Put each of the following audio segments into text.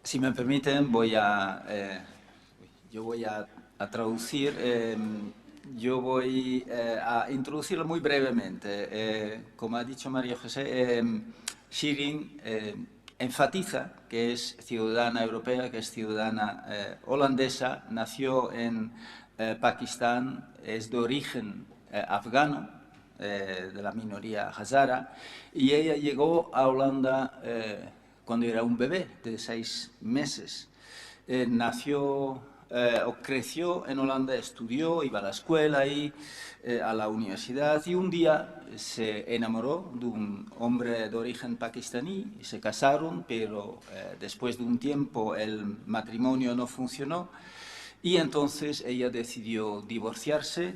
Si me permiten, yo voy a traducir. Yo voy a introducirlo muy brevemente. Como ha dicho María José, Shirin enfatiza que es ciudadana europea, que es ciudadana holandesa, nació en Pakistán, es de origen afgano, de la minoría hazara, y ella llegó a Holanda cuando era un bebé de 6 meses. Nació o creció en Holanda, estudió, iba a la escuela y a la universidad, y un día se enamoró de un hombre de origen pakistaní y se casaron, pero después de un tiempo el matrimonio no funcionó y entonces ella decidió divorciarse.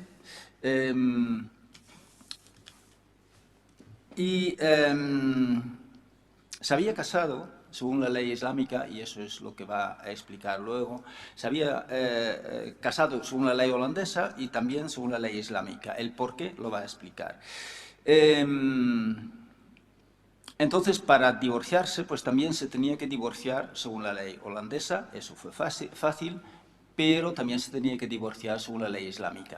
Se había casado, según la ley islámica, y eso es lo que va a explicar luego, se había casado según la ley holandesa y también según la ley islámica. El por qué lo va a explicar. Entonces, para divorciarse, pues también se tenía que divorciar según la ley holandesa, eso fue fácil, pero también se tenía que divorciar según la ley islámica.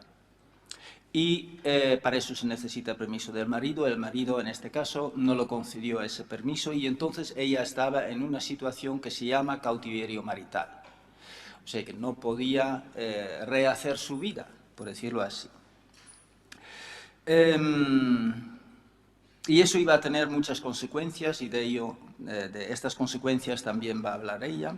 Y para eso se necesita permiso del marido. El marido, en este caso, no lo concedió ese permiso y entonces ella estaba en una situación que se llama cautiverio marital. O sea, que no podía rehacer su vida, por decirlo así. Y eso iba a tener muchas consecuencias y de estas consecuencias también va a hablar ella.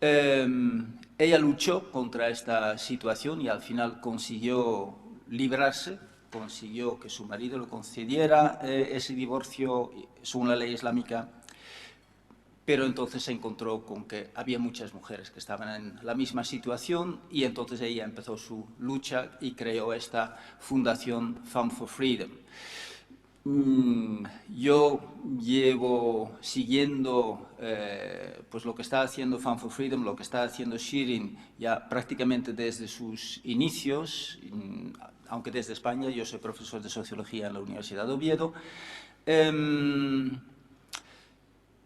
Ella luchó contra esta situación y al final consiguió librarse, consiguió que su marido le concediera ese divorcio según la ley islámica, pero entonces se encontró con que había muchas mujeres que estaban en la misma situación y entonces ella empezó su lucha y creó esta fundación Femme for Freedom. Yo llevo siguiendo pues lo que está haciendo Femme for Freedom, lo que está haciendo Shirin ya prácticamente desde sus inicios, aunque desde España. Yo soy profesor de Sociología en la Universidad de Oviedo,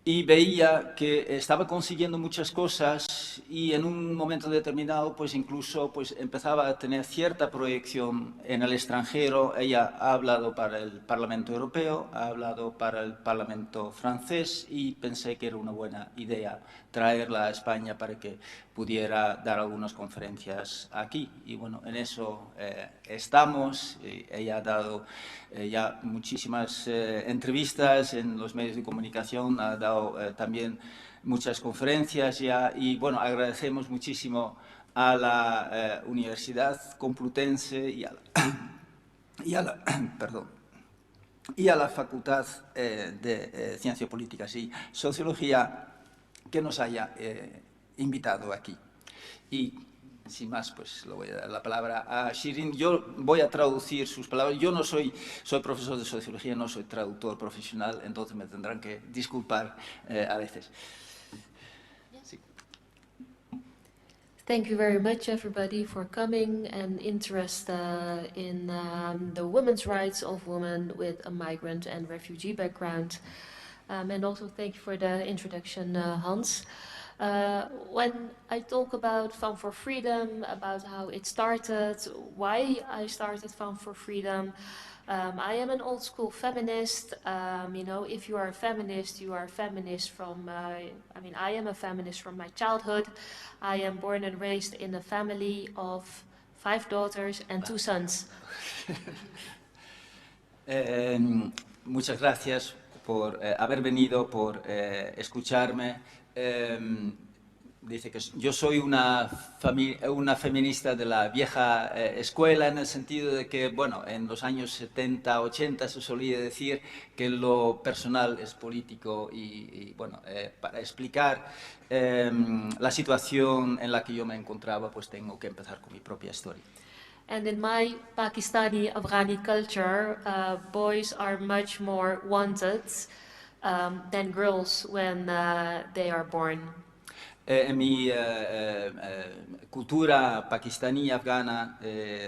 y veía que estaba consiguiendo muchas cosas y en un momento determinado pues incluso pues empezaba a tener cierta proyección en el extranjero. Ella ha hablado para el Parlamento Europeo, ha hablado para el Parlamento francés y pensé que era una buena idea traerla a España para que pudiera dar algunas conferencias aquí. Y bueno, en eso estamos. Ella ha dado ya muchísimas entrevistas en los medios de comunicación, ha dado también muchas conferencias ya, y bueno, agradecemos muchísimo a la Universidad Complutense y a la Facultad de Ciencias Políticas y Sociología que nos haya invitado aquí. Y sin más, pues le voy a dar la palabra a Shirin. Yo voy a traducir sus palabras. Yo no soy profesor de Sociología, no soy traductor profesional, entonces me tendrán que disculpar a veces. Sí. Thank you very much, everybody, for coming and interest in the women's rights of women with a migrant and refugee background. And also thank you for the introduction, Hans. When I talk about Femme for Freedom, about how it started, why I started Femme for Freedom, I am an old school feminist. You know, if you are a feminist, you are a feminist from, I am a feminist from my childhood. I am born and raised in a family of 5 daughters and 2 sons. Muchas gracias por haber venido, por escucharme. Dice que yo soy una feminista de la vieja escuela, en el sentido de que, bueno, en los años 70, 80 se solía decir que lo personal es político y bueno, para explicar la situación en la que yo me encontraba, pues tengo que empezar con mi propia historia. And in my Pakistani Afghani culture, boys are much more wanted than girls when they are born. En mi cultura pakistaní afgana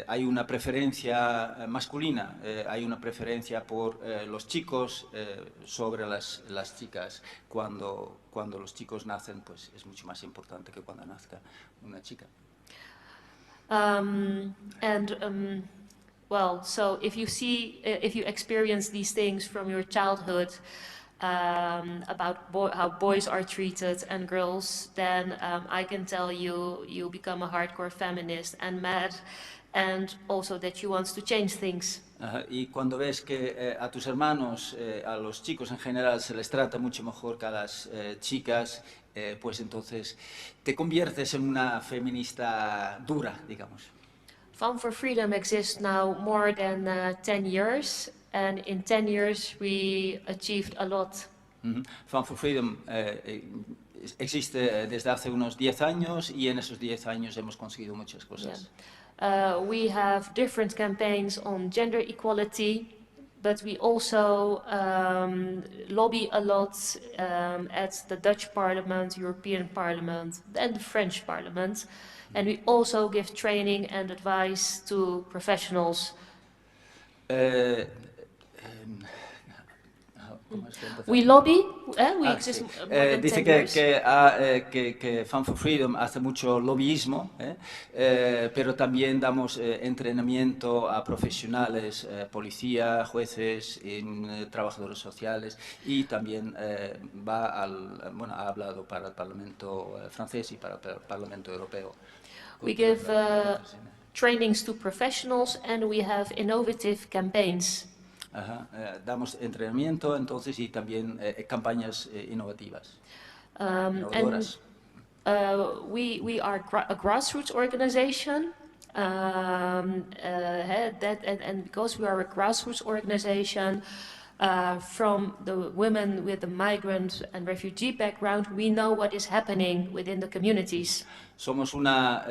hay una preferencia masculina, hay una preferencia por los chicos sobre las chicas. Cuando los chicos nacen, pues es mucho más importante que cuando nazca una chica. Well, so if you experience these things from your childhood, about how boys are treated and girls, then I can tell you become a hardcore feminist and mad, and also that you want to change things. Y cuando ves que a tus hermanos, a los chicos en general, se les trata mucho mejor que a las chicas, pues entonces te conviertes en una feminista dura, digamos. Fun for Freedom exists now more than 10 years, and in 10 years we achieved a lot. Fun for Freedom existe desde hace unos 10 años y en esos 10 años hemos conseguido muchas cosas. We have different campaigns on gender equality, but we also lobby a lot at the Dutch Parliament, European Parliament, and the French Parliament. And we also give training and advice to professionals. We lobby, we exist more than dice 10 years. que Fun for Freedom hace mucho lobbyismo, pero también damos entrenamiento a profesionales, policía, jueces, trabajadores sociales, y también ha hablado para el Parlamento francés y para el Parlamento europeo. We give trainings to professionals and we have innovative campaigns. Damos entrenamiento entonces y también campañas innovativas. And we are a grassroots organization, and because we are a grassroots organization from the women with a migrant and refugee background, we know what is happening within the communities. Somos una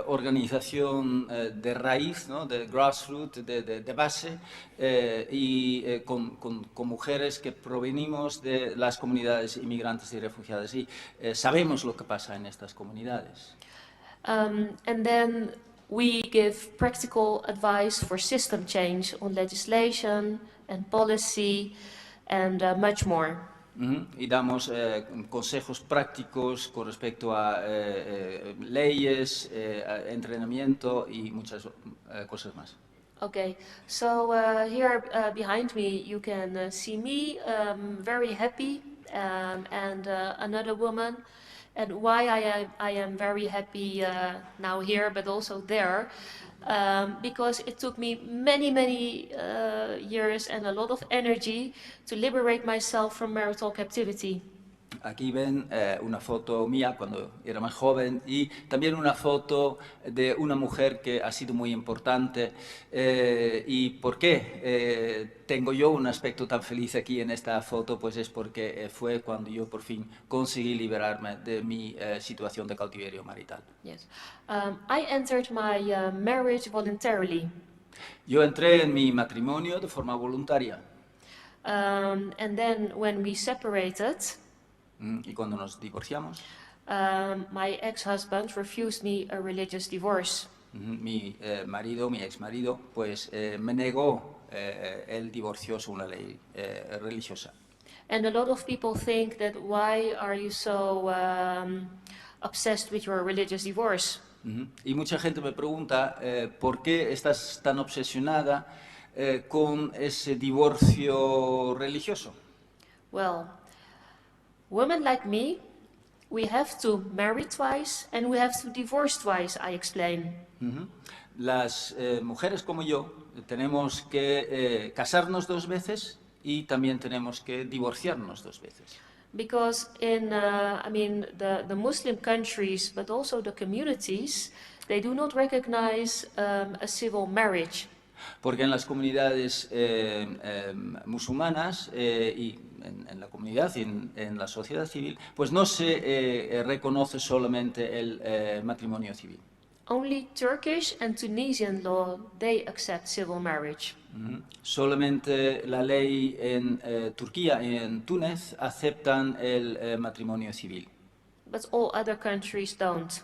organización de raíz, ¿no? De grassroots, de base, y con mujeres que provenimos de las comunidades inmigrantes y refugiadas, y sabemos lo que pasa en estas comunidades. And then we give practical advice for system change on legislation and policy and much more. Y damos consejos prácticos con respecto a leyes, entrenamiento y muchas cosas más. Okay, so here behind me you can see me very happy and another woman. And why I am very happy now here, but also there, because it took me many years and a lot of energy to liberate myself from marital captivity. Aquí ven una foto mía cuando era más joven y también una foto de una mujer que ha sido muy importante. ¿Y por qué tengo yo un aspecto tan feliz aquí en esta foto? Pues es porque fue cuando yo por fin conseguí liberarme de mi situación de cautiverio marital. Yes. I entered my marriage voluntarily. Yo entré en mi matrimonio de forma voluntaria. And then when we separated, y cuando nos divorciamos, my ex-husband refused me a religious divorce. Mi ex marido, pues me negó el divorcio según la ley religiosa. And a lot of people think that why are you so obsessed with your religious divorce? Y mucha gente me pregunta ¿por qué estás tan obsesionada con ese divorcio religioso? Well, women like me, we have to marry twice and we have to divorce twice, I explain. Las mujeres como yo tenemos que casarnos 2 veces y también tenemos que divorciarnos 2 veces. Because in, the Muslim countries, but also the communities, they do not recognize a civil marriage. Porque en las comunidades musulmanas y en la comunidad y en la sociedad civil, pues no se reconoce solamente el matrimonio civil. Only Turkish and Tunisian law, they accept civil marriage. Solamente la ley en Turquía y en Túnez aceptan el matrimonio civil. but all other countries don't.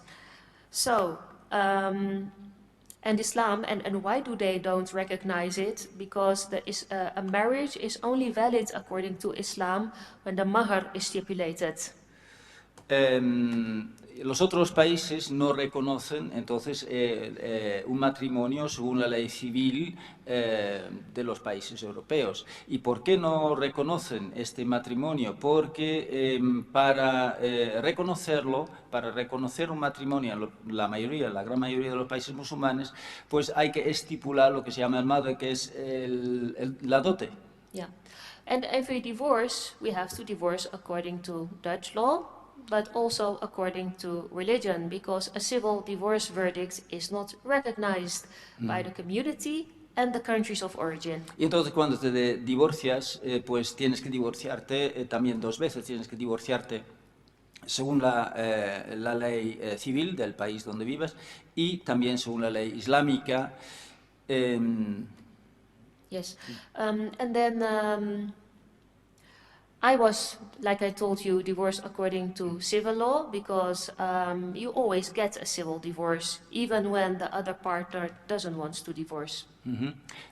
So, and Islam, and why do they don't recognize it? Because a marriage is only valid according to Islam when the mahar is stipulated. Los otros países no reconocen entonces un matrimonio según la ley civil de los países europeos. ¿Y por qué no reconocen este matrimonio? Porque para reconocerlo, para reconocer un matrimonio en la gran mayoría de los países musulmanes, pues hay que estipular lo que se llama el madre, que es la dote. Yeah, and if we divorce, we have to divorce according to Dutch law, but also according to religion, because a civil divorce verdict is not recognized by the community and the countries of origin. Y entonces cuando te divorcias, pues tienes que divorciarte también 2 veces, tienes que divorciarte según la ley civil del país donde vivas y también según la ley islámica. Yes, and then I was, like I told you, divorced according to civil law, because you always get a civil divorce, even when the other partner doesn't want to divorce.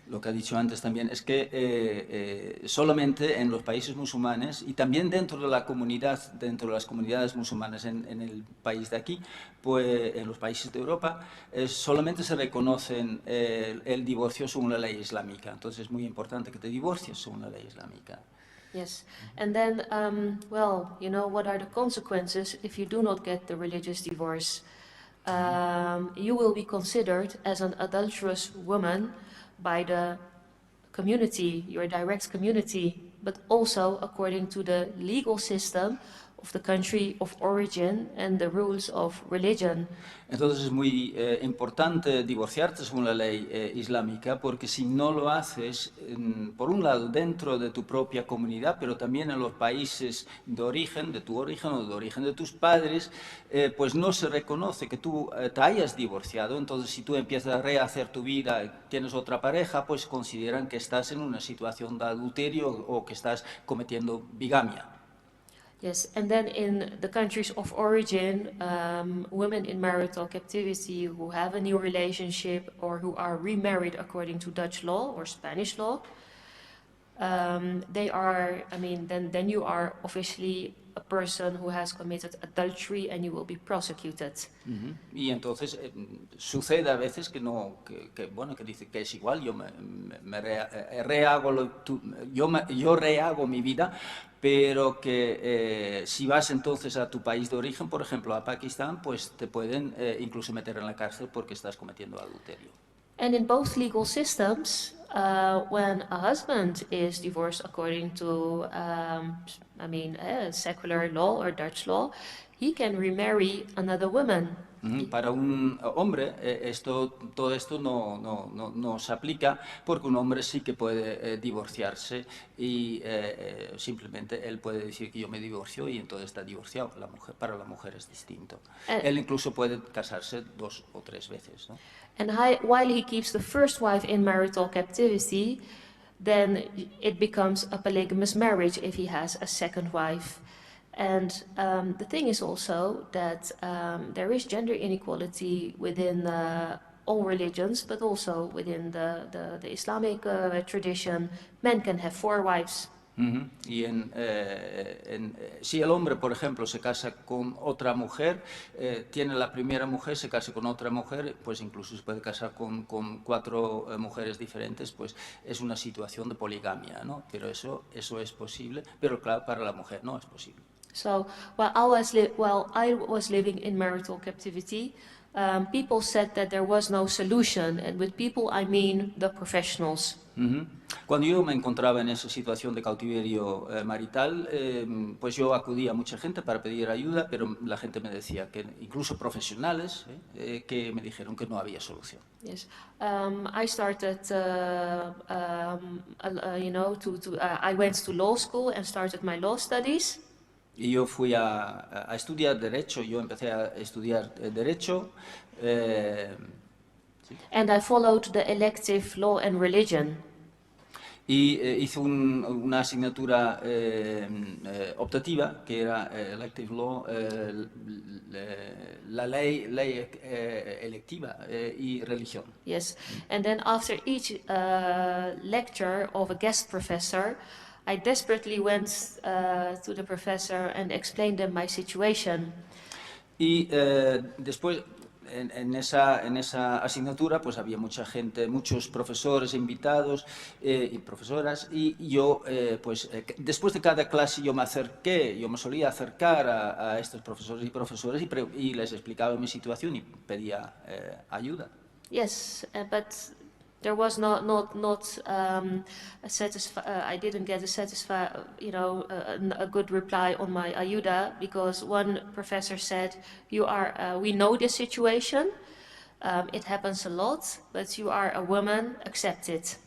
Lo que ha dicho antes también es que solamente en los países musulmanes y también dentro de la comunidad, dentro de las comunidades musulmanas en el país de aquí, pues en los países de Europa, solamente se reconocen el divorcio según la ley islámica. Entonces es muy importante que te divorcies según la ley islámica. Yes, and then, well, you know, what are the consequences if you do not get the religious divorce? You will be considered as an adulterous woman by the community, your direct community, but also according to the legal system of the country of origin and the rules of religion. Entonces es muy importante divorciarte según la ley islámica, porque si no lo haces, por un lado, dentro de tu propia comunidad, pero también en los países de origen o de origen de tus padres, pues no se reconoce que tú te hayas divorciado. Entonces, si tú empiezas a rehacer tu vida, tienes otra pareja, pues consideran que estás en una situación de adulterio o que estás cometiendo bigamia. Yes, and then in the countries of origin, women in marital captivity who have a new relationship or who are remarried according to Dutch law or Spanish law, they are, I mean, then you are officially a person who has committed adultery and you will be prosecuted. Y entonces sucede a veces que no, bueno, que dice que es igual, yo rehago mi vida, pero que si vas entonces a tu país de origen, por ejemplo a Pakistán, pues te pueden incluso meter en la cárcel porque estás cometiendo adulterio. And in both legal systems, when a husband is divorced according to, secular law or Dutch law, he can remarry another woman. Para un hombre todo esto no se aplica, porque un hombre sí que puede divorciarse y simplemente él puede decir que yo me divorcio y entonces está divorciado. Para la mujer es distinto. Él incluso puede casarse 2 o 3 veces, ¿no? And while he keeps the first wife in marital captivity, then it becomes a polygamous marriage if he has a second wife. And the thing is also that there is gender inequality within all religions, but also within the Islamic tradition. Men can have 4 wives. Y si el hombre, por ejemplo, se casa con otra mujer, tiene la primera mujer, se casa con otra mujer, pues incluso se puede casar con 4 mujeres diferentes, pues es una situación de poligamia, ¿no? Pero eso es posible, pero claro, para la mujer no es posible. So, while I was living in marital captivity, people said that there was no solution, and with people I mean the professionals. Cuando yo me encontraba en esa situación de cautiverio marital, pues yo acudía a mucha gente para pedir ayuda, pero la gente me decía que incluso profesionales que me dijeron que no había solución. Yes, I started, I went to law school and started my law studies. Y yo fui a estudiar Derecho, yo empecé a estudiar Derecho. And I followed the elective law and religion. Y hice una asignatura optativa, que era Elective Law, la ley electiva y religión. Yes, and then after each lecture of a guest professor, I desperately went to the professor and explained them my situation. Y después, en esa asignatura, pues había mucha gente, muchos profesores invitados y profesoras, y yo, después de cada clase yo me solía acercar a estos profesores y profesoras y les explicaba mi situación y pedía ayuda. Yes, but there was not I didn't get a good reply on my ayuda, because one professor said, we know this situation, it happens a lot, but you are a woman, accept it.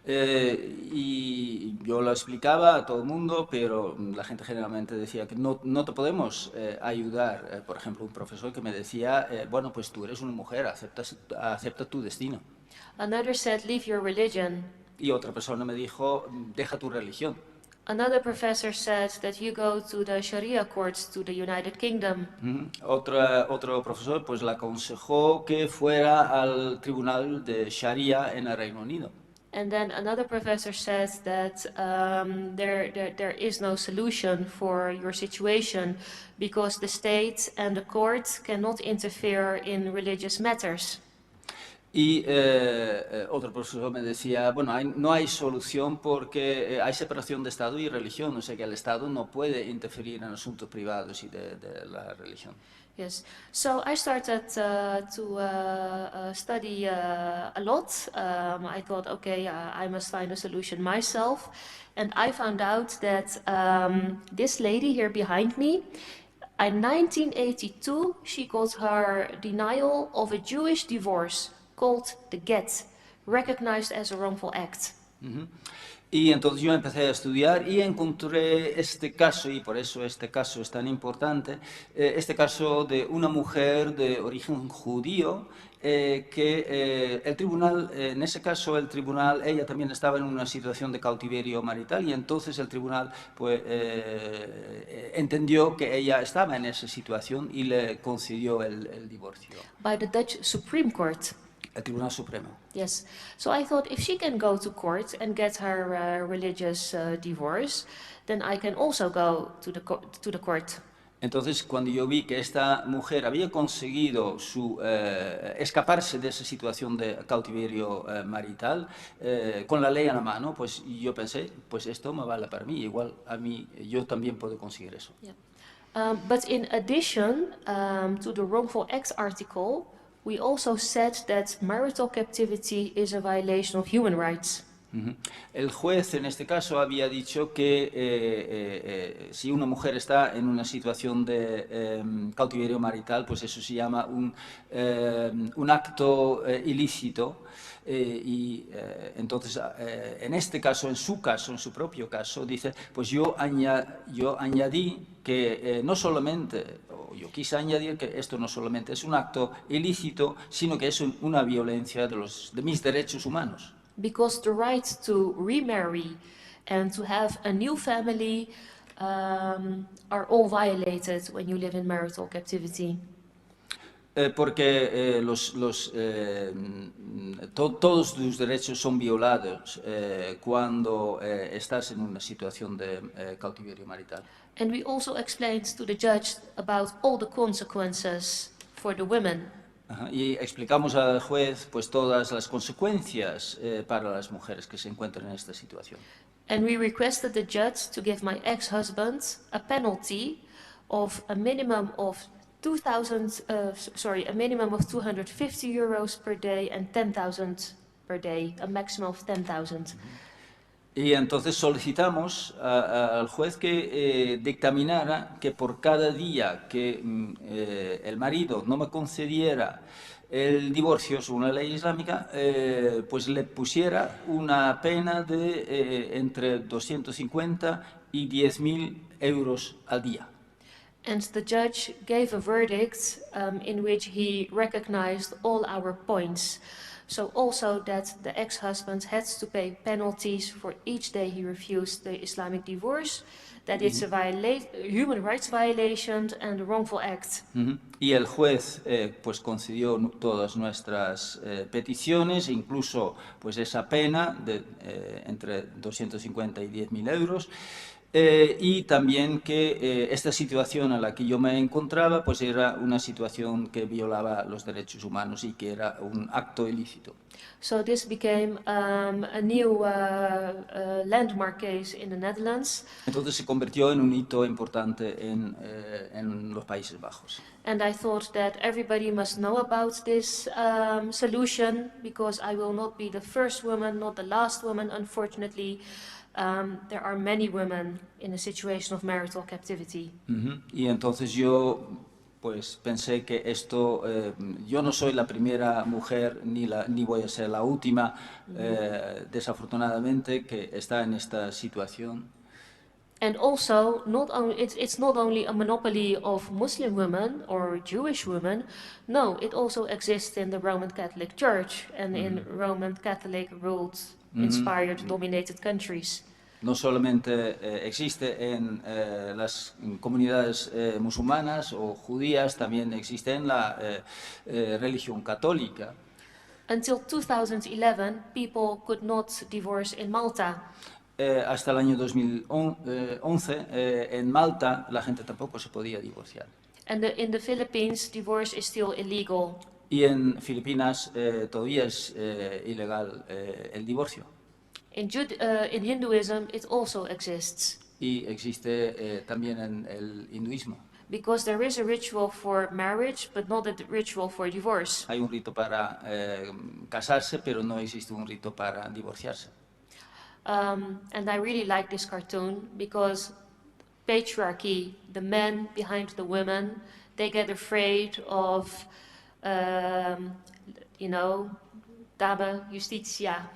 Y yo lo explicaba a todo el mundo, pero la gente generalmente decía que no te podemos ayudar. Por ejemplo, un profesor que me decía, bueno, pues tú eres una mujer, acepta tu destino. Another said, leave your religion. Y otra persona me dijo, deja tu religión. Another professor said that you go to the Sharia courts to the United Kingdom. Otro profesor pues la aconsejó que fuera al tribunal de Sharia en el Reino Unido. And then another professor says that there is no solution for your situation because the state and the court cannot interfere in religious matters. Y otro profesor me decía, bueno, no hay solución porque hay separación de Estado y religión, o sea que el Estado no puede interferir en asuntos privados y de la religión. Yes, so I started to study a lot. I thought, okay, I must find a solution myself. And I found out that this lady here behind me, in 1982, she got her denial of a Jewish divorce called the get, recognized as a wrongful act. Y entonces yo empecé a estudiar y encontré este caso, y por eso este caso es tan importante, este caso de una mujer de origen judío que el tribunal, en ese caso el tribunal, ella también estaba en una situación de cautiverio marital y entonces el tribunal pues, entendió que ella estaba en esa situación y le concedió el divorcio. By the Dutch Supreme Court. El Tribunal Supremo. Yes. So I thought if she can go to court and get her religious divorce, then I can also go to the court. Entonces, cuando yo vi que esta mujer había conseguido escaparse de esa situación de cautiverio marital con la ley a la mano, pues yo pensé, pues esto me vale para mí, igual a mí yo también puedo conseguir eso. Yeah. But in addition to the wrongful acts article, we also said that marital captivity is a violation of human rights. El juez en este caso había dicho que si una mujer está en una situación de cautiverio marital, pues eso se llama un acto ilícito. Entonces, en este caso, en su propio caso, dice, pues yo añadí que no solamente, o yo quise añadir que esto no solamente es un acto ilícito, sino que es una violencia de mis derechos humanos. Because the right to remarry and to have a new family are all violated when you live in marital captivity. Porque todos tus derechos son violados cuando estás en una situación de cautiverio marital. And we also explained to the judge about all the consequences for the women. Y explicamos al juez pues todas las consecuencias para las mujeres que se encuentran en esta situación. And we requested the judge to give my ex-husband a penalty of a minimum of 250 euros per day and 10,000 per day, a maximum of 10,000. Y entonces solicitamos al juez que dictaminara que por cada día que el marido no me concediera el divorcio según la ley islámica, pues le pusiera una pena de entre 250 y 10.000 euros al día. And the judge gave a verdict in which he recognized all our points. So also that the ex-husband had to pay penalties for each day he refused the Islamic divorce, that it's a human rights violation and a wrongful act. Y el juez pues concedió todas nuestras peticiones, incluso pues esa pena de entre 250 y 10.000 euros. Y también que esta situación en la que yo me encontraba pues era una situación que violaba los derechos humanos y que era un acto ilícito. So this became a new landmark case in the Netherlands. Entonces se convirtió en un hito importante en los Países Bajos. And I thought that everybody must know about this solution, because I will not be the first woman, not the last woman, unfortunately. There are many women in a situation of marital captivity. Y entonces yo pues pensé que esto, yo no soy la primera mujer ni voy a ser la última, desafortunadamente, que está en esta situación. And also, it's not only a monopoly of Muslim women or Jewish women. No, it also exists in the Roman Catholic Church and in Roman Catholic ruled, inspired, dominated countries. No solamente existe en las comunidades musulmanas o judías, también existe en la religión católica. Until 2011, people could not divorce in Malta. Hasta el año 2011, en Malta, la gente tampoco se podía divorciar. And in the Philippines, divorce is still illegal. Y en Filipinas todavía es ilegal el divorcio. In Hinduism, it also exists. Y existe también en el hinduismo. Because there is a ritual for marriage, but not a ritual for divorce. Hay un rito para casarse, pero no existe un rito para divorciarse. And I really like this cartoon because patriarchy, the men behind the women, they get afraid of, Dame Justitia,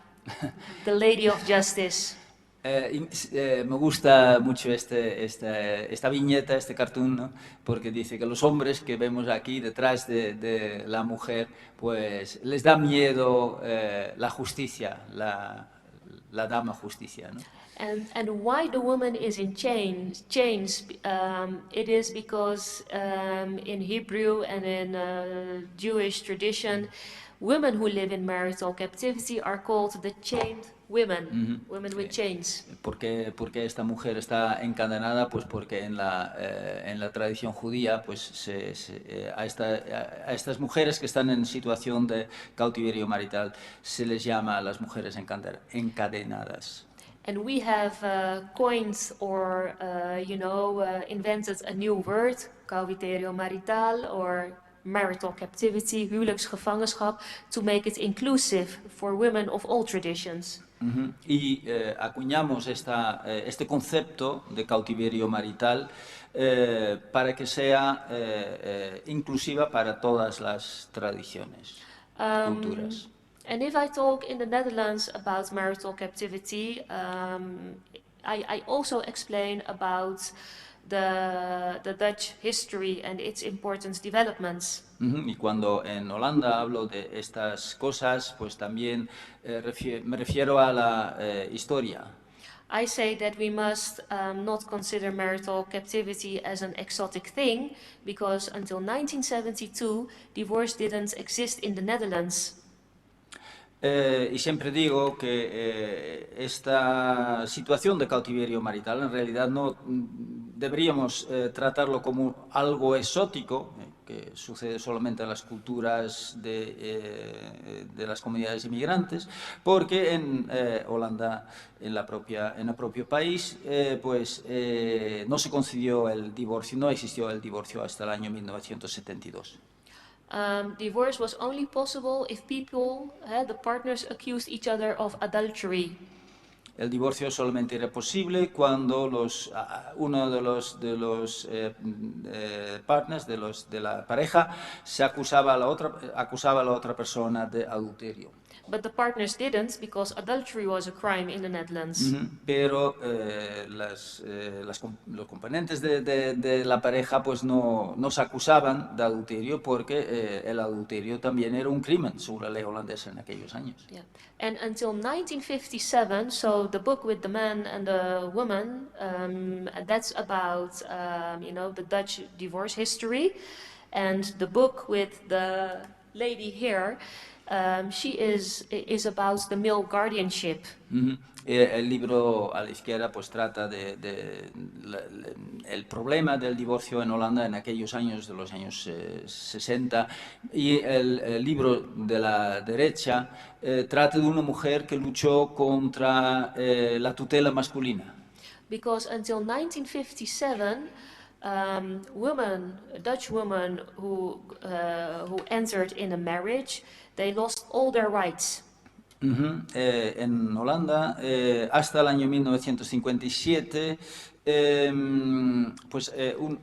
the lady of justice. Me gusta mucho esta viñeta, este cartoon, ¿no? Porque dice que los hombres que vemos aquí detrás de la mujer, pues les da miedo la justicia, la dama justicia, ¿no? And why the woman is in chains, it is because in Hebrew and in Jewish tradition, women who live in marital captivity are called the chained women, women with chains. Porque esta mujer está encadenada, pues porque en la tradición judía, pues a estas mujeres que están en situación de cautiverio marital se les llama a las mujeres encadenadas. And we have coined or invented a new word, cautiverio marital, or marital captivity, huwelijksgevangenschap, to make it inclusive for women of all traditions. Y acuñamos este concepto de cautiverio marital para que sea inclusiva para todas las tradiciones, culturas. And if I talk in the Netherlands about marital captivity, I also explain about the Dutch history and its important developments. Y cuando en Holanda hablo de estas cosas, pues también me refiero a la historia. I say that we must not consider marital captivity as an exotic thing, because until 1972, divorce didn't exist in the Netherlands. Y siempre digo que esta situación de cautiverio marital en realidad no deberíamos tratarlo como algo exótico, que sucede solamente en las culturas de las comunidades inmigrantes, porque en Holanda, en el propio país, no se concedió el divorcio, no existió el divorcio hasta el año 1972. Divorce was only possible if people, the partners, accused each other of adultery. El divorcio solamente era posible cuando uno de los partners, de la pareja, acusaba a la otra persona de adulterio. But the partners didn't, because adultery was a crime in the Netherlands. Pero los componentes de la pareja pues no se acusaban de adulterio porque el adulterio también era un crimen según la ley holandesa en aquellos años. Yeah. And until 1957, so the book with the man and the woman, that's about, the Dutch divorce history. And the book with the lady here, she is about the male guardianship. El libro a la izquierda pues trata el problema del divorcio en Holanda en aquellos años, de los años 60, y el libro de la derecha trata de una mujer que luchó contra la tutela masculina. Because until 1957, Dutch women who entered in a marriage, they lost all their rights. En Holanda, hasta el año 1957,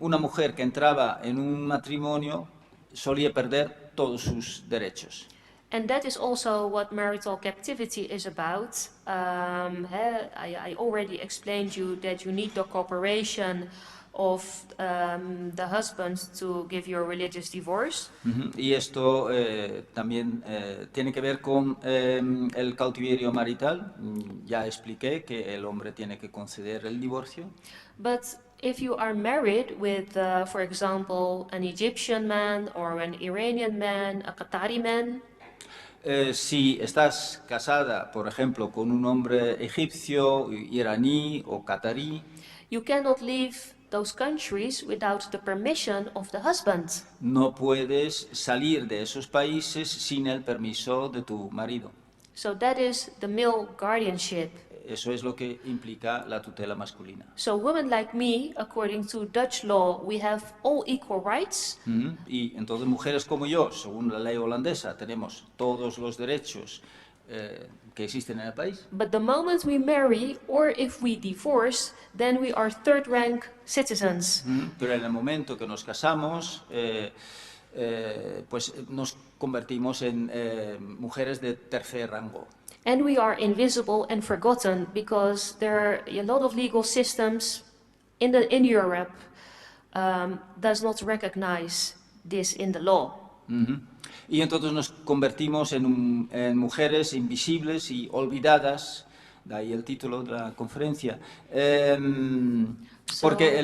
una mujer que entraba en un matrimonio solía perder todos sus derechos. And that is also what marital captivity is about. I already explained you that you need the cooperation of the husband to give you a religious divorce. Y esto también tiene que ver con el cautiverio marital. Ya expliqué que el hombre tiene que conceder el divorcio. But if you are married with, for example, an Egyptian man or an Iranian man, a Qatari man, si estás casada, por ejemplo, con un hombre egipcio, iraní o catarí, you cannot leave those countries without the permission of the husband. No puedes salir de esos países sin el permiso de tu marido. So that is the male guardianship. Eso es lo que implica la tutela masculina. So women like me, according to Dutch law, we have all equal rights. Y entonces mujeres como yo, según la ley holandesa, tenemos todos los derechos que existen en el país. But the moment we marry or if we divorce, then we are third-rank citizens. Pero en el momento que nos casamos, pues nos convertimos en mujeres de tercer rango. And we are invisible and forgotten because there are a lot of legal systems in Europe does not recognize this in the law. Y entonces nos convertimos en mujeres invisibles y olvidadas, de ahí el título de la conferencia, porque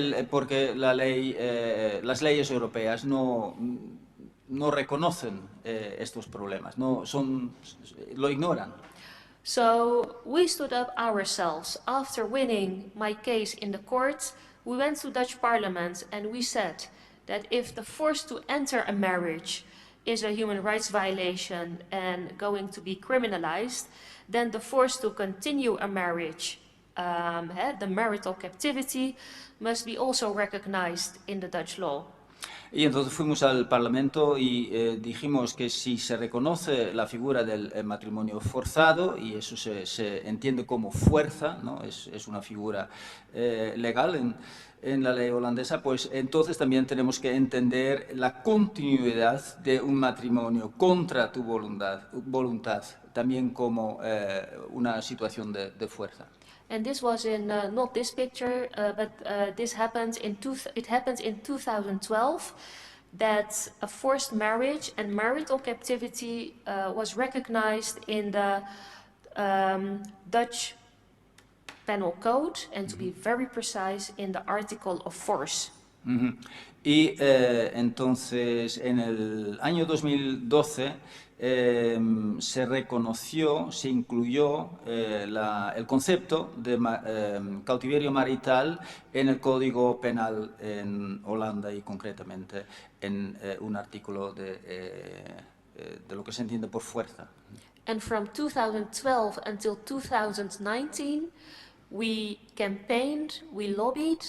las leyes europeas no reconocen estos problemas, lo ignoran. So we stood up ourselves. After winning my case in the court, we went to Dutch Parliament and we said that if the force to enter a marriage is a human rights violation and going to be criminalized, then the force to continue a marriage, the marital captivity, must be also recognized in the Dutch law. Y entonces fuimos al Parlamento y dijimos que si se reconoce la figura del matrimonio forzado, y eso se entiende como fuerza, ¿no? es una figura legal en la ley holandesa, pues entonces también tenemos que entender la continuidad de un matrimonio contra tu voluntad también como una situación de fuerza. And this was in not this picture, but this happened in 2012. That a forced marriage and marital captivity was recognized in the Dutch Penal Code, and to be very precise, in the Article of Force. Y entonces en el año 2012 se reconoció, se incluyó el concepto de cautiverio marital en el Código Penal en Holanda y concretamente en un artículo de lo que se entiende por fuerza. And from 2012 until 2019, we campaigned, we lobbied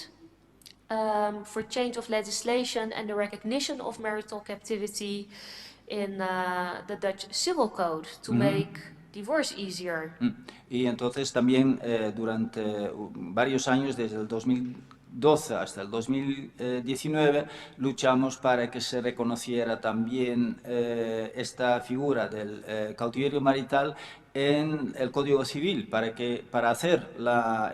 for change of legislation and the recognition of marital captivity in the Dutch Civil Code to make divorce easier. Y entonces también durante varios años, desde el 2012 hasta el 2019, luchamos para que se reconociera también esta figura del cautiverio marital en el Código Civil, para hacer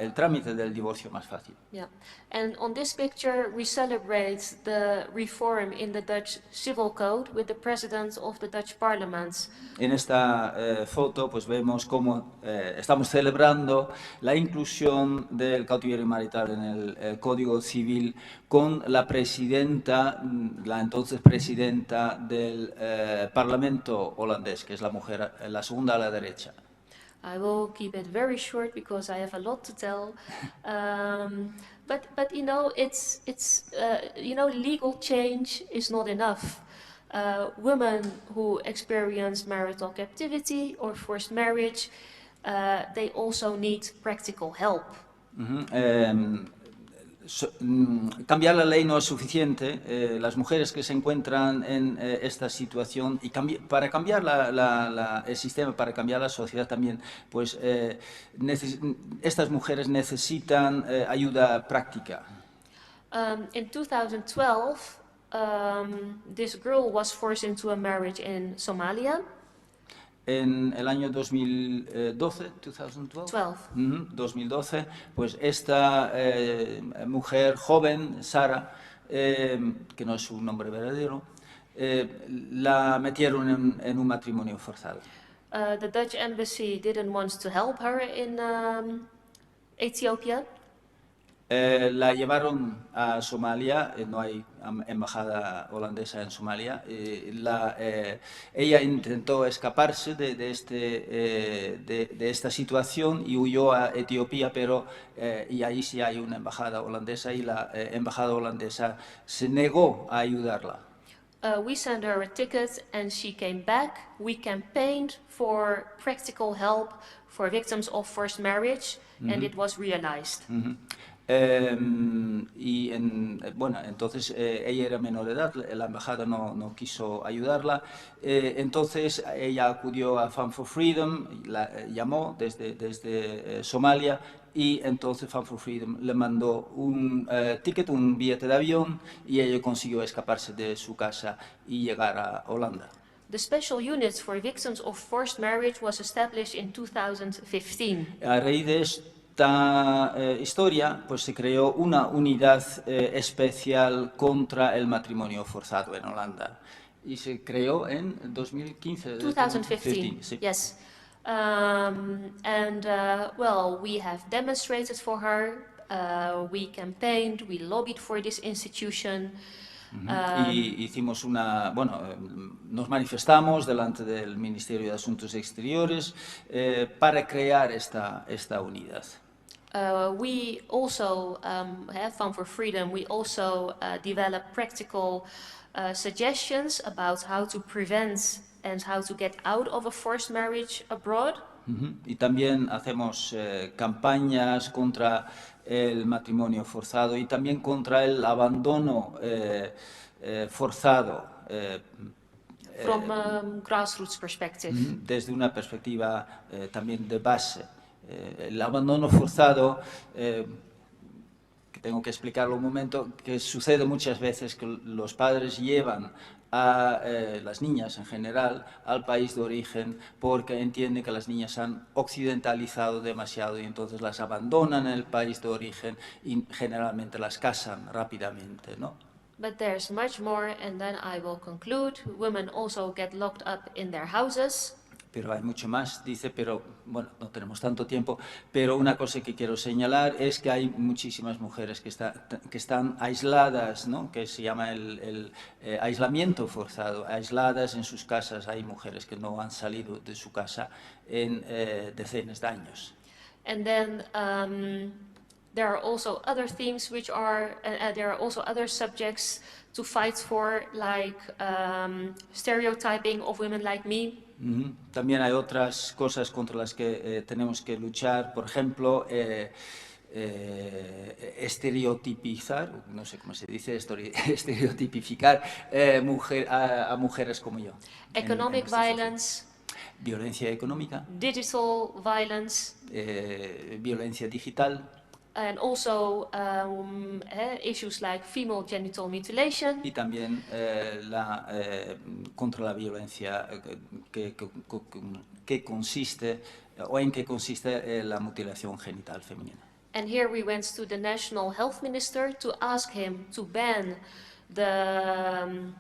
el trámite del divorcio más fácil. Yeah, and on this picture we celebrate the reform in the Dutch Civil Code with the president of the Dutch Parliament. En esta foto pues vemos cómo estamos celebrando la inclusión del cautiverio marital en el Código Civil con la presidenta, la entonces presidenta del Parlamento holandés, que es la mujer, la segunda a la derecha. I will keep it very short because I have a lot to tell. But you know, legal change is not enough. Women who experience marital captivity or forced marriage, they also need practical help. Cambiar la ley no es suficiente. Las mujeres que se encuentran en esta situación, y para cambiar el sistema, para cambiar la sociedad también, pues estas mujeres necesitan ayuda práctica. In 2012, this girl was forced into a marriage in Somalia. En el año 2012, 2012, pues esta mujer joven, Sara, que no es su nombre verdadero, la metieron en un matrimonio forzado. The Dutch embassy didn't want to help her in Ethiopia. La llevaron a Somalia, no hay embajada holandesa en Somalia. Ella intentó escaparse de esta situación y huyó a Etiopía, y ahí sí hay una embajada holandesa, y la embajada holandesa se negó a ayudarla. We sent her a ticket and she came back. We campaigned for practical help for victims of forced marriage, and it was realized. Entonces ella era menor de edad, la embajada no quiso ayudarla, entonces ella acudió a Fund for Freedom, la llamó desde Somalia, y entonces Fund for Freedom le mandó un ticket, un billete de avión, y ella consiguió escaparse de su casa y llegar a Holanda. The Special Unit for Victims of Forced Marriage was established in 2015. A raíz de esta historia, pues se creó una unidad especial contra el matrimonio forzado en Holanda, y se creó en 2015. 2015, sí. Yes. Well, we have demonstrated for her, we campaigned, we lobbied for this institution. Y hicimos nos manifestamos delante del Ministerio de Asuntos Exteriores para crear esta unidad. We also have Fund for Freedom. We also develop practical suggestions about how to prevent and how to get out of a forced marriage abroad. Y también hacemos campañas contra el matrimonio forzado y también contra el abandono forzado. From grassroots perspective. Desde una perspectiva también de base. El abandono forzado, que tengo que explicarlo un momento, que sucede muchas veces que los padres llevan a las niñas en general al país de origen porque entienden que las niñas han occidentalizado demasiado y entonces las abandonan en el país de origen y generalmente las casan rápidamente, ¿no? But there's much more, and then I will conclude. Women also get locked up in their houses. Pero hay mucho más, dice, pero bueno, no tenemos tanto tiempo, pero una cosa que quiero señalar es que hay muchísimas mujeres que están aisladas, ¿no? Que se llama el aislamiento forzado, aisladas en sus casas. Hay mujeres que no han salido de su casa en decenas de años. And then there are also other themes which are, there are also other subjects to fight for, like stereotyping of women like me. También hay otras cosas contra las que tenemos que luchar, por ejemplo, estereotipizar, no sé cómo se dice, estereotipificar a mujeres como yo. Economic violence. violencia económica, digital violence, violencia digital, and also issues like female genital mutilation. y también contra la violencia que consiste o en que consiste la mutilación genital femenina. And here we went to the national health minister to ask him to ban the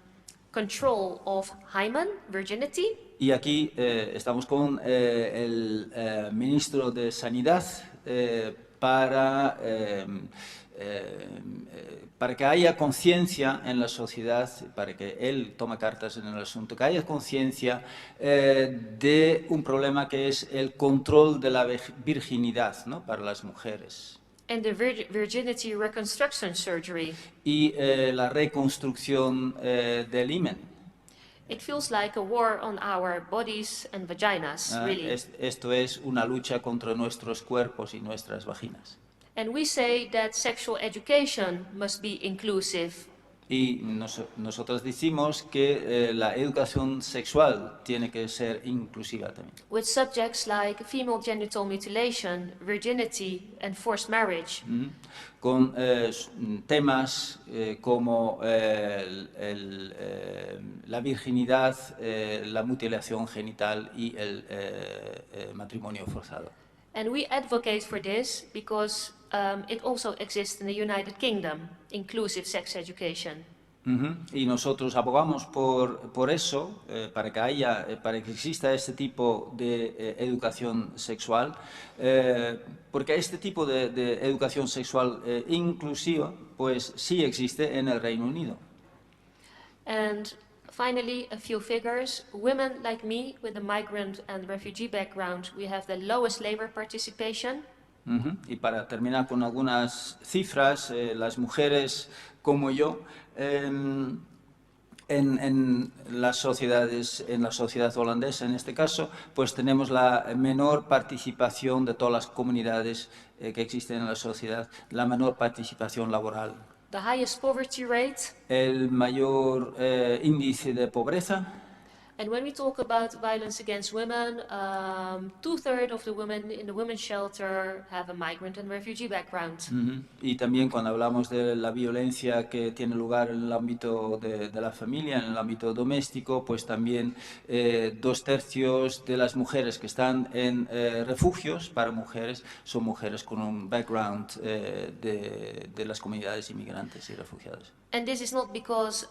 control of hymen, virginity. Y aquí estamos con el ministro de Sanidad para que haya conciencia en la sociedad, para que él tome cartas en el asunto, que haya conciencia de un problema que es el control de la virginidad, ¿no?, para las mujeres. And the virginity reconstruction surgery. Y la reconstrucción del himen. It feels like a war on our bodies and vaginas, really. Esto es una lucha contra nuestros cuerpos y nuestras vaginas. And we say that sexual education must be inclusive. Y nosotros decimos que la educación sexual tiene que ser inclusiva también. With subjects like female genital mutilation, virginity, and forced marriage. Con temas como la virginidad, la mutilación genital y el matrimonio forzado. And we advocate for this because it also exists in the United Kingdom, inclusive sex education. Y nosotros abogamos por eso, para que exista este tipo de educación sexual, porque este tipo de educación sexual inclusiva, pues sí existe en el Reino Unido. And finally, a few figures. Women like me with a migrant and refugee background, we have the lowest labor participation. Y para terminar con algunas cifras, las mujeres como yo, en la sociedad holandesa en este caso, pues tenemos la menor participación de todas las comunidades que existen en la sociedad, la menor participación laboral. The highest poverty rate. El mayor índice de pobreza. And when we talk about violence against women, 2/3 of the women in the women's shelter have a migrant and refugee background. Y también cuando hablamos de la violencia que tiene lugar en el ámbito de la familia, en el ámbito doméstico, pues también 2/3 de las mujeres que están en refugios para mujeres son mujeres con un background de las comunidades inmigrantes y refugiadas. And this is not because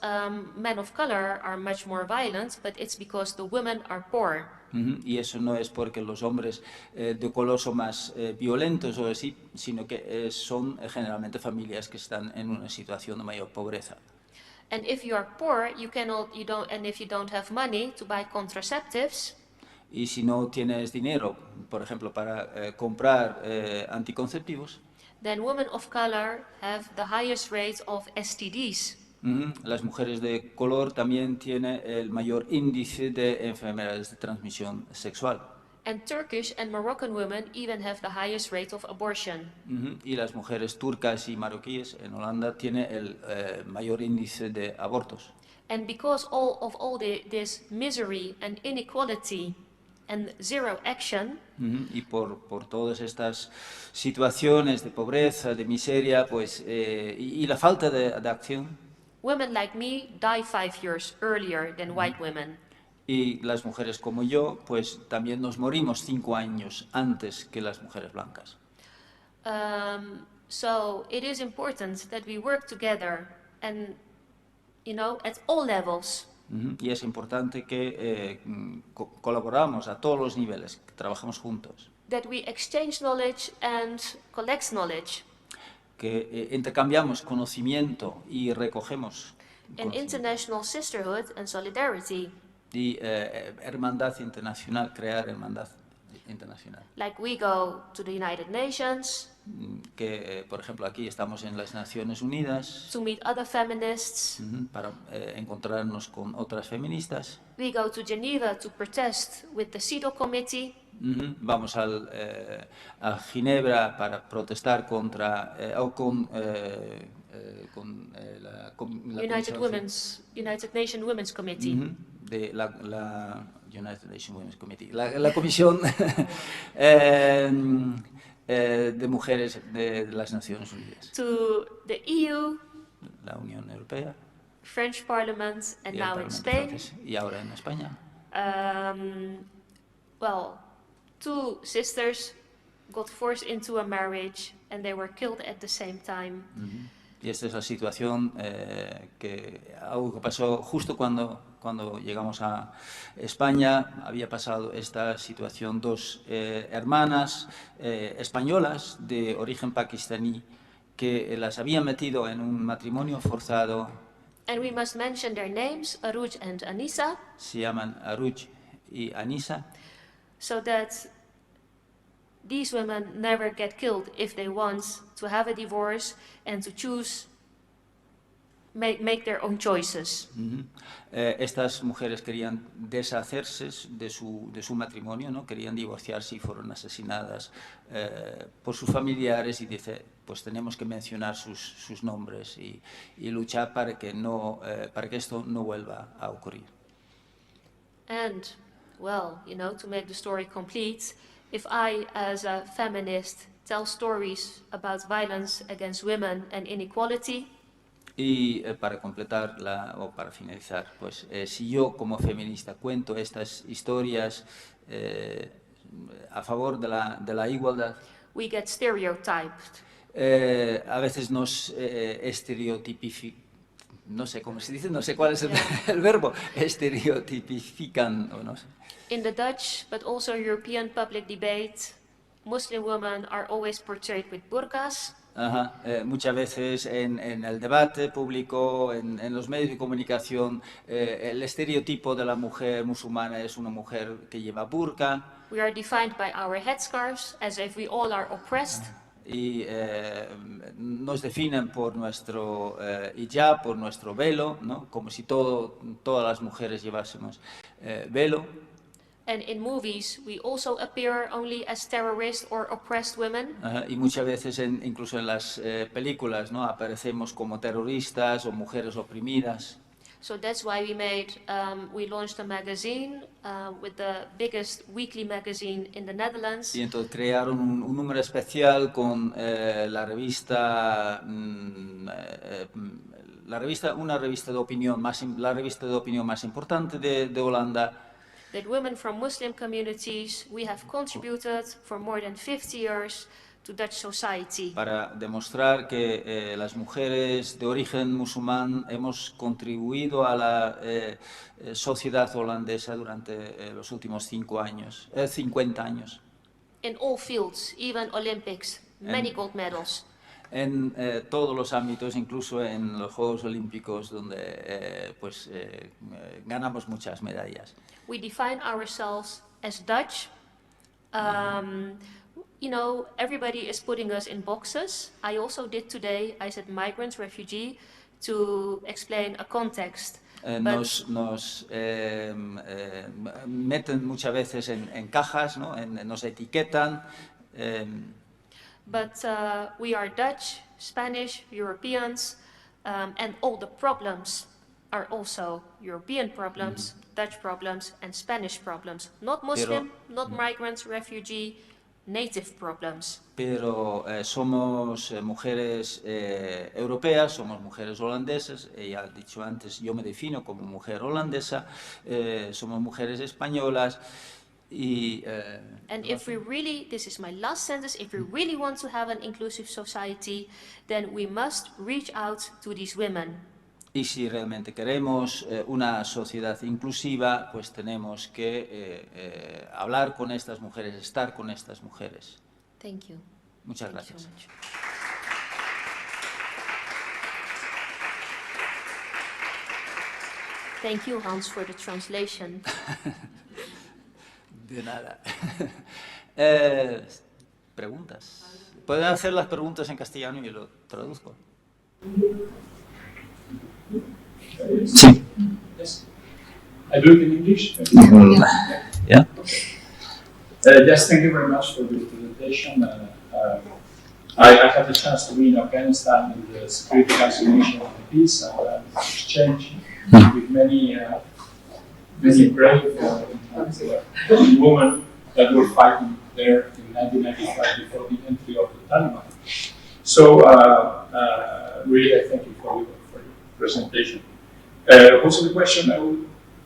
men of color are much more violent, but it's because the women are poor. Y eso no es porque los hombres de color son más violentos o así, sino que son generalmente familias que están en una situación de mayor pobreza. And if you are poor, and if you don't have money to buy contraceptives, y si no tienes dinero, por ejemplo, para comprar anticonceptivos, then women of color have the highest rate of STDs. Las mujeres de color también tienen el mayor índice de enfermedades de transmisión sexual. And Turkish and Moroccan women even have the highest rate of abortion. Y las mujeres turcas y marroquíes en Holanda tienen el mayor índice de abortos. And because of all this misery and inequality and zero action, y por todas estas situaciones de pobreza, de miseria, pues y la falta de acción, women like me die 5 years earlier than white women. Y las mujeres como yo, pues también nos morimos 5 años antes que las mujeres blancas. So it is important that we work together and, at all levels. Y es importante que colaboramos a todos los niveles, que trabajamos juntos. That we exchange knowledge and collect knowledge. Que intercambiamos conocimiento y recogemos And international sisterhood and solidarity. Y hermandad internacional, crear hermandad internacional. Like we go to the United Nations. Que, por ejemplo, aquí estamos en las Naciones Unidas. To meet other feminists. Para encontrarnos con otras feministas. We go to Geneva to protest with the CEDAW Committee. Vamos a Ginebra para protestar contra con la United Nations Women's Committee. de la United Nations Women's Committee, la Comisión de Mujeres de las Naciones Unidas. To the EU, La Unión Europea. French Parliament, and now in Spain. Francés, y ahora en España. Well, 2 sisters got forced into a marriage and they were killed at the same time. Y esta es la situación algo que pasó justo cuando llegamos a España. Había pasado esta situación, 2 hermanas españolas de origen pakistaní que las habían metido en un matrimonio forzado. And we must mention their names, Aruj and Anisa. Se llaman Aruj y Anisa. So that these women never get killed if they want to have a divorce and to choose, make their own choices. Estas mujeres querían deshacerse de su matrimonio, ¿no? Querían divorciarse y fueron asesinadas por sus familiares, y dice, pues tenemos que mencionar sus nombres y luchar para que esto no vuelva a ocurrir. And, well, you know, to make the story complete, if I, as a feminist, tell stories about violence against women and inequality, y para completar o para finalizar, pues si yo como feminista cuento estas historias a favor de la igualdad, we get stereotyped. A veces nos estereotipifican, no sé cómo se dice, no sé cuál es el verbo, estereotipifican, o no sé. In the Dutch, but also European public debate, Muslim women are always portrayed with burqas. Muchas veces en el debate público, en los medios de comunicación, el estereotipo de la mujer musulmana es una mujer que lleva burka. We are defined by our headscarves, as if we all are oppressed. Y nos definen por nuestro hijab, por nuestro velo, ¿no? Como si todas las mujeres llevásemos velo. And in movies, we also appear only as terrorist or oppressed women. Y muchas veces, incluso en las películas, ¿no? Aparecemos como terroristas o mujeres oprimidas. So that's why we launched a magazine with the biggest weekly magazine in the Netherlands. Y entonces crearon un número especial con una revista de opinión la revista de opinión más importante de Holanda. That women from Muslim communities, we have contributed for more than 50 years to Dutch society. Para demostrar que las mujeres de origen musulmán hemos contribuido a la sociedad holandesa durante los últimos 50 años. In all fields, even Olympics, many gold medals. En todos los ámbitos, incluso en los Juegos Olímpicos, donde ganamos muchas medallas. We define ourselves as Dutch. You know, everybody is putting us in boxes. I also did today. I said migrants, refugee, to explain a context. Nos meten muchas veces en cajas, ¿no? Nos etiquetan. But we are Dutch, Spanish, Europeans, and all the problems are also European problems, Dutch problems, and Spanish problems. Not Muslim, not migrants, refugee, native problems. Pero somos mujeres europeas, somos mujeres holandesas, ya he dicho antes, yo me defino como mujer holandesa, somos mujeres españolas. And if we really, this is my last sentence, if we really want to have an inclusive society, then we must reach out to these women. Y si realmente queremos una sociedad inclusiva, pues tenemos que hablar con estas mujeres, estar con estas mujeres. Thank you. Muchas gracias. So much. Thank you, Hans, for the translation. De nada. ¿Preguntas? Pueden hacer las preguntas en castellano y yo lo traduzco. Sí. Yes. I do it in English. Yeah. Yes, thank you very much for the presentation. I had the chance to be in Afghanistan in the Security Council mission of the peace and exchange with many many brave women that were fighting there in 1995 before the entry of the Taliban. So really, I thank you for your presentation. Also the question, I will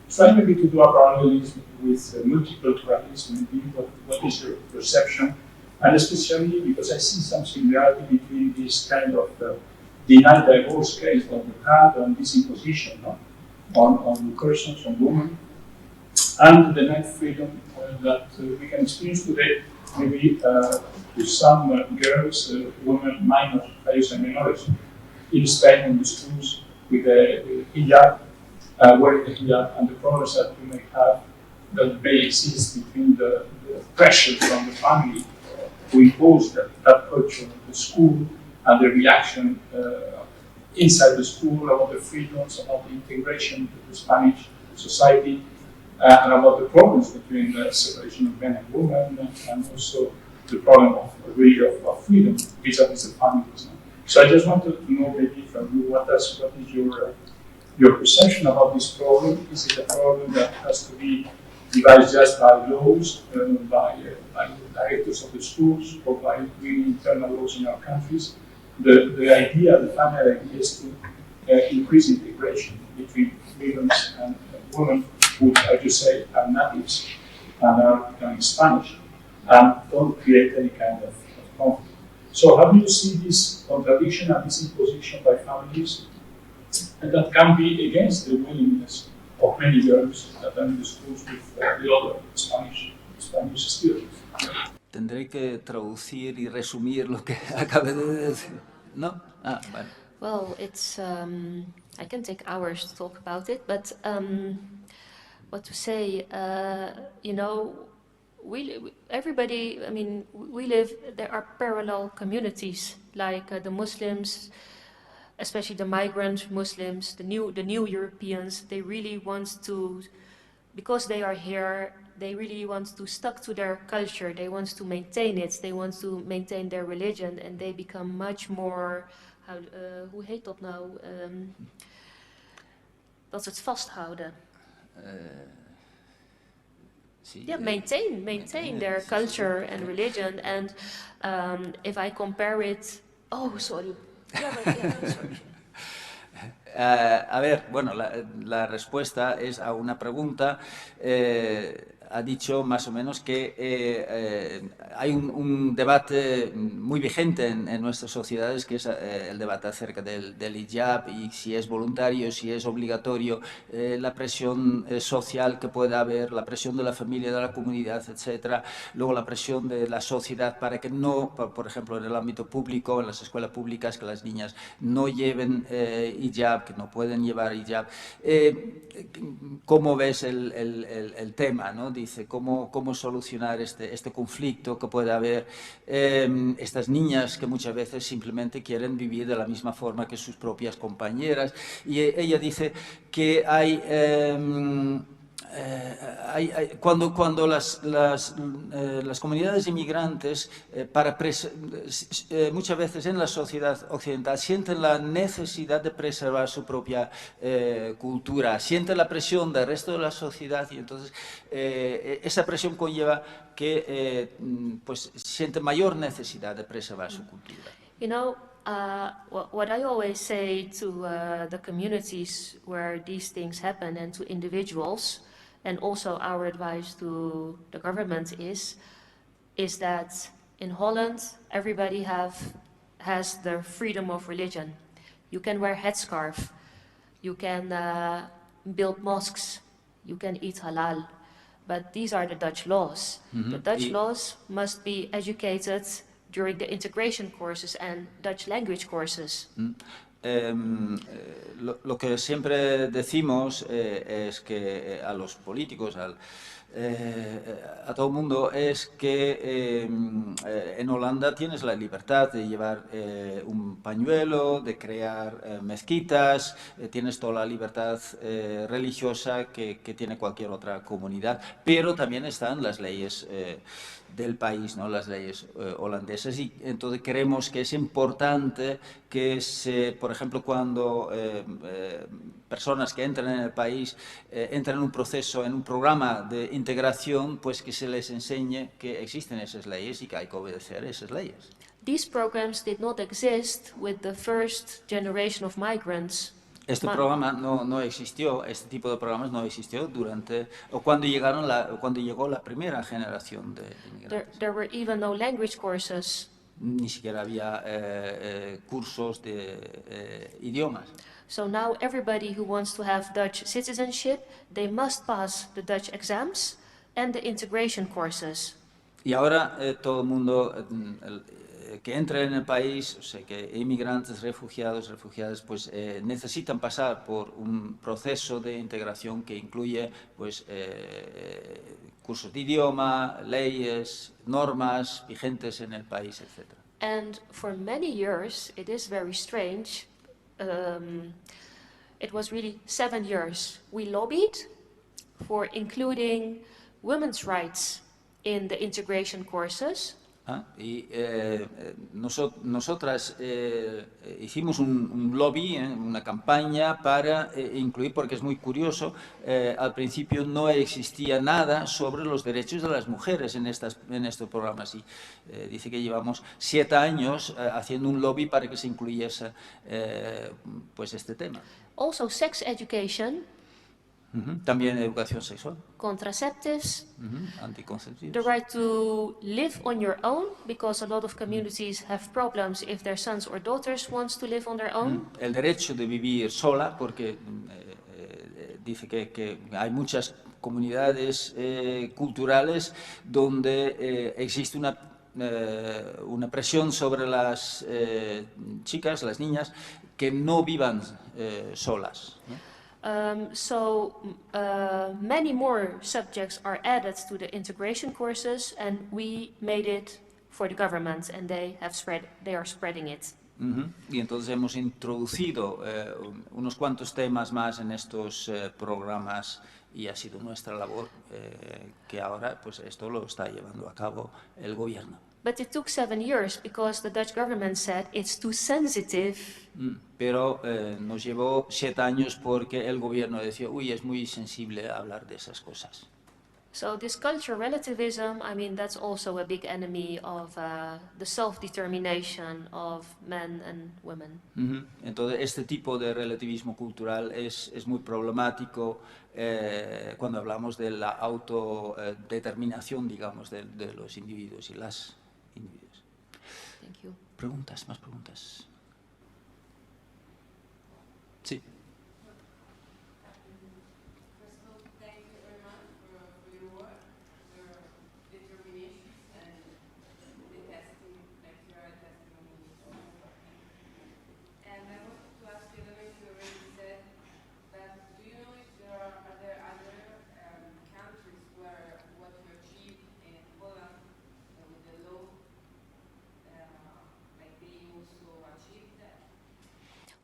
try maybe to do a parallelism with multiculturalism. Maybe what is your perception? And especially because I see some similarity between this kind of denied divorce case that we had and this imposition on persons, on women, and the denied freedom that we can experience today, maybe with some girls, women, minors, minors, in Spain in the schools with the hijab, wearing the hijab, and the problems that we may have that may exist between the pressure from the family to impose that culture in the school and the reaction inside the school about the freedoms, about the integration into the Spanish society, and about the problems between the separation of men and women, and also the problem of freedom vis-a-vis the families. So I just wanted to know maybe from you what is your perception about this problem. Is it a problem that has to be devised just by laws, by directors of the schools, or by really internal laws in our countries? The idea, the family idea, is to increase integration between migrants and women who, as you say, are natives and are becoming Spanish and don't create any kind of conflict. So how do you see this contradiction and this imposition by families, and that can be against the willingness of many girls that are in the schools with the other Spanish students? Tendré que traducir y resumir lo que acabé de decir, ¿no? Ah, bueno. Well, it's I can take hours to talk about it, but what to say? You know, everybody. I mean, we live. There are parallel communities like the Muslims, especially the migrant Muslims, the new Europeans. They really want to, because they are here, they really want to stuck to their culture. They want to maintain it. They want to maintain their religion, and they become much more. Hoe heet dat nou? Dat ze het vasthouden. Yeah, maintain their culture and religion. And if I compare it, oh, sorry. Sorry. A ver, bueno, la respuesta es a una pregunta. Ha dicho más o menos que hay un debate muy vigente en nuestras sociedades, que es el debate acerca del hijab y si es voluntario, si es obligatorio, la presión social que puede haber, la presión de la familia, de la comunidad, etcétera. Luego la presión de la sociedad para que no, por ejemplo, en el ámbito público, en las escuelas públicas, que las niñas no lleven hijab, que no pueden llevar hijab. ¿Cómo ves el tema, ¿no? Dice, ¿cómo solucionar este conflicto que puede haber? Estas niñas que muchas veces simplemente quieren vivir de la misma forma que sus propias compañeras. Y ella dice que cuando las comunidades inmigrantes muchas veces en la sociedad occidental sienten la necesidad de preservar su propia cultura, sienten la presión del resto de la sociedad, y entonces esa presión conlleva que pues sienten mayor necesidad de preservar su cultura. You know, what I always say to the communities where these things happen and to individuals, and also our advice to the government is that in Holland everybody has the freedom of religion. You can wear headscarf, you can build mosques, you can eat halal, but these are the Dutch laws. Mm-hmm. The Dutch laws must be educated during the integration courses and Dutch language courses. Lo que siempre decimos es que a los políticos, a todo el mundo, es que en Holanda tienes la libertad de llevar un pañuelo, de crear mezquitas, tienes toda la libertad religiosa que tiene cualquier otra comunidad, pero también están las leyes del país, ¿no? Las leyes holandesas, y entonces creemos que es importante que por por ejemplo, cuando personas que entran en el país entran en un proceso, en un programa de integración, pues que se les enseñe que existen esas leyes y que hay que obedecer esas leyes. These programs did not exist with the first generation of migrants. Este programa no existió, este tipo de programas no existió durante, o cuando llegó la primera generación de inmigrantes. There were even no language courses. Ni siquiera había cursos de idiomas. So now everybody who wants to have Dutch citizenship, they must pass the Dutch exams and the integration courses. Y ahora todo el mundo que entra en el país, o sea, que inmigrantes, refugiadas, pues necesitan pasar por un proceso de integración que incluye pues cursos de idioma, leyes, normas vigentes en el país, etc. And for many years, it is very strange. It was really 7 years. We lobbied for including women's rights in the integration courses. Nosotras hicimos un lobby, una campaña para incluir, porque es muy curioso, al principio no existía nada sobre los derechos de las mujeres en estos programas y dice que llevamos 7 años haciendo un lobby para que se incluyese pues este tema. Also sex education. También educación sexual. Contraceptives. Anticonceptivos. The right to live on your own, because a lot of communities have problems if their sons or daughters want to live on their own. El derecho de vivir sola, porque dice que hay muchas comunidades culturales donde existe una presión sobre las chicas, las niñas, que no vivan solas, ¿no? Many more subjects are added to the integration courses, and we made it for the government, and they are spreading it. Y entonces hemos introducido unos cuantos temas más en estos programas y ha sido nuestra labor que ahora pues esto lo está llevando a cabo el gobierno. But it took 7 years because the Dutch government said it's too sensitive. Pero nos llevó 7 años porque el gobierno decía, uy, es muy sensible hablar de esas cosas. So this cultural relativism, I mean, that's also a big enemy of the self-determination of men and women. Entonces, este tipo de relativismo cultural es muy problemático cuando hablamos de la autodeterminación, digamos, de los individuos y las individuos. Thank you. ¿Preguntas? ¿Más preguntas? Sí.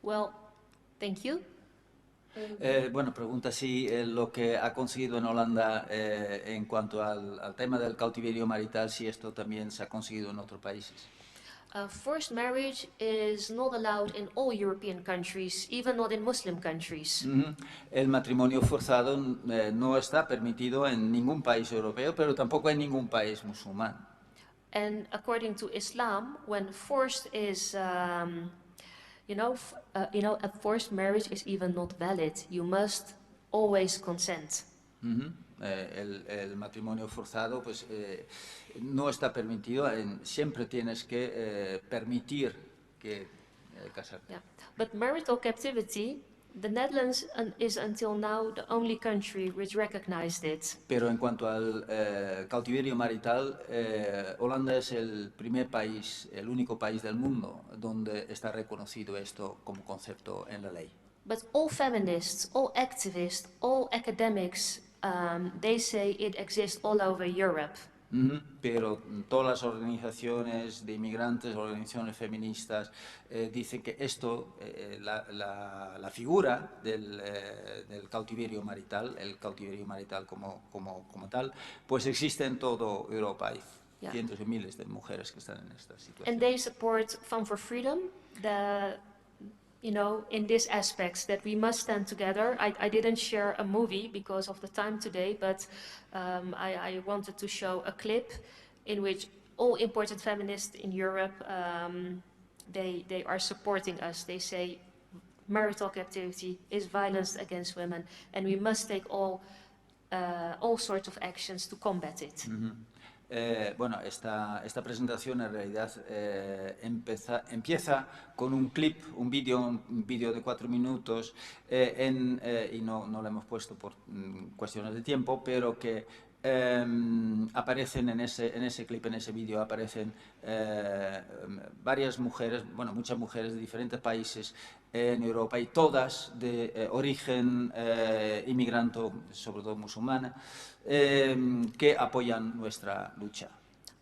Well, thank you. Bueno, pregunta si lo que ha conseguido en Holanda en cuanto al tema del cautiverio marital, si esto también se ha conseguido en otros países. Forced marriage is not allowed in all European countries, even not in Muslim countries. El matrimonio forzado no está permitido en ningún país europeo, pero tampoco en ningún país musulmán. And according to Islam, when forced is a forced marriage is even not valid. You must always consent. El matrimonio forzado pues no está permitido, siempre tienes que permitir que casarte. Yeah. But marital captivity, the Netherlands is until now the only country which recognized it. Pero en cuanto al cautiverio marital, Holanda es el primer país, el único país del mundo donde está reconocido esto como concepto en la ley. But all feminists, all activists, all academics, they say it exists all over Europe. Pero todas las organizaciones de inmigrantes, organizaciones feministas, dicen que esto, la figura del cautiverio marital, el cautiverio marital como tal, pues existe en toda Europa. Hay cientos de miles de mujeres que están en esta situación. And they support Fun for Freedom, you know, in these aspects, that we must stand together. I didn't share a movie because of the time today, but I wanted to show a clip in which all important feminists in Europe, they are supporting us. They say marital captivity is violence against women, and we must take all sorts of actions to combat it. Bueno, esta presentación en realidad empieza con un clip, un vídeo de 4 minutos, y no lo hemos puesto por cuestiones de tiempo, pero que aparecen en ese clip, en ese vídeo, aparecen varias mujeres, bueno, muchas mujeres de diferentes países en Europa, y todas de origen inmigrante, sobre todo musulmana, que apoyan nuestra lucha.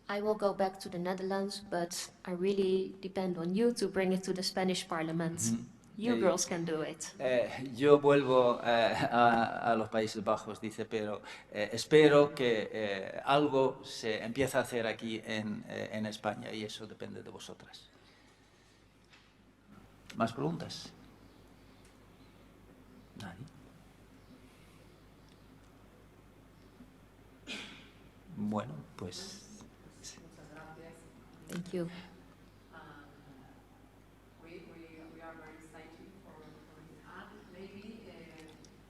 I will go back to the Netherlands, but I really depend on you to bring it to the Spanish Parliament. You girls can do it. Yo vuelvo a los Países Bajos, dice, pero espero que algo se empiece a hacer aquí en España, y eso depende de vosotras. ¿Más preguntas? ¿Nadie? Bueno, pues... Muchas gracias. Thank you. We are very excited for it. And maybe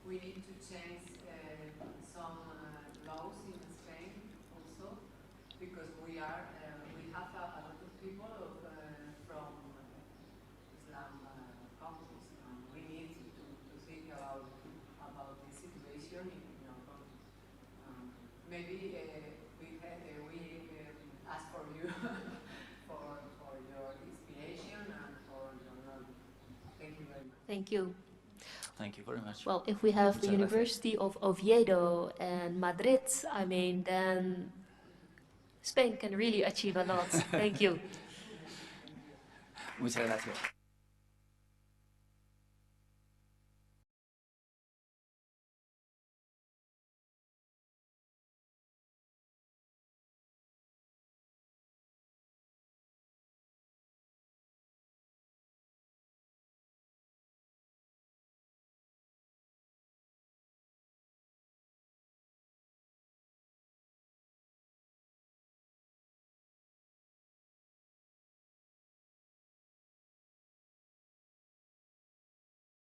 we need to change some laws in Spain also, because we have a lot of people from Islam countries, and we need to think about the situation in our country. Maybe we ask for you for your inspiration and for your knowledge. Thank you very much. Thank you. Thank you very much. Well, if we have the Muchas University of Oviedo and Madrid, I mean, then Spain can really achieve a lot. Thank you. Muchas gracias.